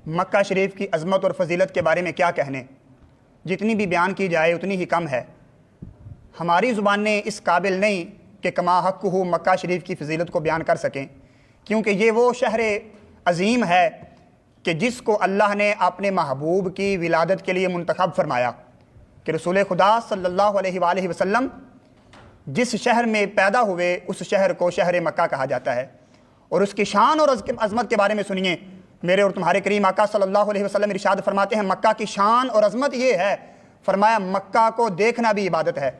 مکہ شریف کی عظمت اور فضیلت کے بارے میں کیا کہنے، جتنی بھی بیان کی جائے اتنی ہی کم ہے۔ ہماری زبانیں اس قابل نہیں کہ کما حق ہو مکہ شریف کی فضیلت کو بیان کر سکیں، کیونکہ یہ وہ شہر عظیم ہے کہ جس کو اللہ نے اپنے محبوب کی ولادت کے لیے منتخب فرمایا کہ رسول خدا صلی اللہ علیہ وآلہ وسلم جس شہر میں پیدا ہوئے اس شہر کو شہر مکہ کہا جاتا ہے۔ اور اس کی شان اور عظمت کے بارے میں سنیے، میرے اور تمہارے کریم آقا صلی اللہ علیہ وسلم ارشاد فرماتے ہیں مکہ کی شان اور عظمت یہ ہے، فرمایا مکہ کو دیکھنا بھی عبادت ہے۔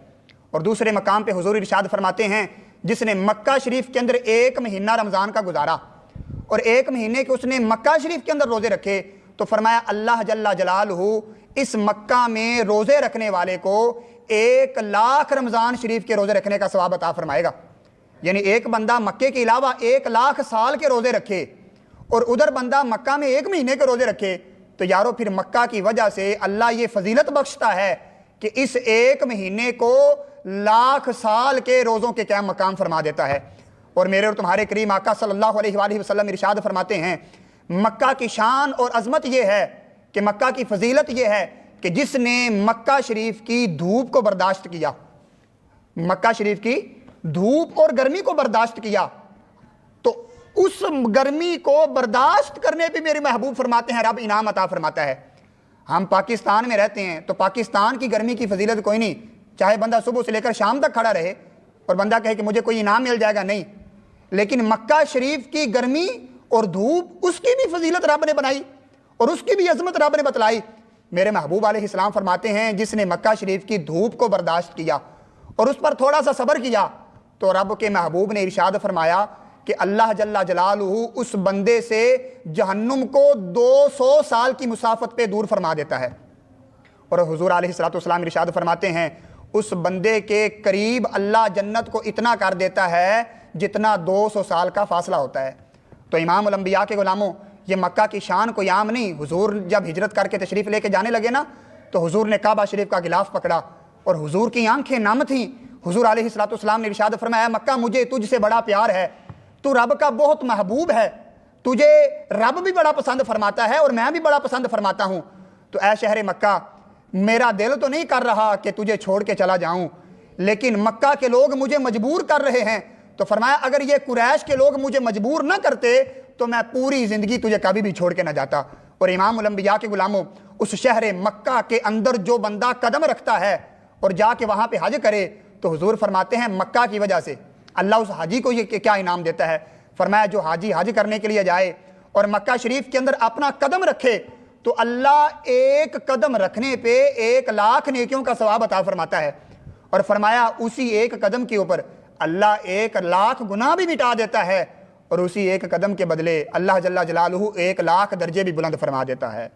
اور دوسرے مقام پہ حضور ارشاد فرماتے ہیں جس نے مکہ شریف کے اندر 1 مہینہ رمضان کا گزارا اور 1 مہینے کے اس نے مکہ شریف کے اندر روزے رکھے، تو فرمایا اللہ جل جلالہ اس مکہ میں روزے رکھنے والے کو 1 لاکھ رمضان شریف کے روزے رکھنے کا ثواب عطا فرمائے گا۔ یعنی ایک بندہ مکے کے علاوہ 1 لاکھ سال کے روزے رکھے اور ادھر بندہ مکہ میں 1 مہینے کے روزے رکھے، تو یارو پھر مکہ کی وجہ سے اللہ یہ فضیلت بخشتا ہے کہ اس 1 مہینے کو لاکھ سال کے روزوں کے قیام مقام فرما دیتا ہے۔ اور میرے اور تمہارے کریم آقا صلی اللہ علیہ وآلہ وسلم ارشاد فرماتے ہیں مکہ کی شان اور عظمت یہ ہے کہ مکہ کی فضیلت یہ ہے کہ جس نے مکہ شریف کی دھوپ کو برداشت کیا، مکہ شریف کی دھوپ اور گرمی کو برداشت کیا، تو اس گرمی کو برداشت کرنے پہ میرے محبوب فرماتے ہیں رب انعام عطا فرماتا ہے۔ ہم پاکستان میں رہتے ہیں تو پاکستان کی گرمی کی فضیلت کوئی نہیں، چاہے بندہ صبح سے لے کر شام تک کھڑا رہے اور بندہ کہے کہ مجھے کوئی انعام مل جائے گا، نہیں، لیکن مکہ شریف کی گرمی اور دھوپ اس کی بھی فضیلت رب نے بنائی اور اس کی بھی عظمت رب نے بتلائی۔ میرے محبوب علیہ السلام فرماتے ہیں جس نے مکہ شریف کی دھوپ کو برداشت کیا اور اس پر تھوڑا سا صبر کیا، تو رب کے محبوب نے ارشاد فرمایا کہ اللہ جل جلالہ اس بندے سے جہنم کو 200 سال کی مسافت پہ دور فرما دیتا ہے۔ اور حضور علیہ السلام ارشاد فرماتے ہیں اس بندے کے قریب اللہ جنت کو اتنا کر دیتا ہے جتنا 200 سال کا فاصلہ ہوتا ہے۔ تو امام الانبیاء کے غلاموں، یہ مکہ کی شان کوئی عام نہیں۔ حضور جب ہجرت کر کے تشریف لے کے جانے لگے نا، تو حضور نے کعبہ شریف کا غلاف پکڑا اور حضور کی آنکھیں نم تھیں۔ حضور علیہ السلام نے ارشاد فرمایا مکہ مجھے تجھ سے بڑا پیار ہے، تو رب کا بہت محبوب ہے، تجھے رب بھی بڑا پسند فرماتا ہے اور میں بھی بڑا پسند فرماتا ہوں، تو اے شہر مکہ میرا دل تو نہیں کر رہا کہ تجھے چھوڑ کے چلا جاؤں، لیکن مکہ کے لوگ مجھے مجبور کر رہے ہیں۔ تو فرمایا اگر یہ قریش کے لوگ مجھے مجبور نہ کرتے تو میں پوری زندگی تجھے کبھی بھی چھوڑ کے نہ جاتا۔ اور امام الانبیاء کے غلاموں، اس شہر مکہ کے اندر جو بندہ قدم رکھتا ہے اور جا کے وہاں پہ حج کرے، تو حضور فرماتے ہیں مکہ کی وجہ سے اللہ اس حاجی کو یہ کیا انعام دیتا ہے۔ فرمایا جو حاجی حج کرنے کے لیے جائے اور مکہ شریف کے اندر اپنا قدم رکھے تو اللہ 1 قدم رکھنے پہ 1 لاکھ نیکیوں کا ثواب عطا فرماتا ہے۔ اور فرمایا اسی 1 قدم کے اوپر اللہ 1 لاکھ گناہ بھی مٹا دیتا ہے اور اسی 1 قدم کے بدلے اللہ جل جلالہ 1 لاکھ درجے بھی بلند فرما دیتا ہے۔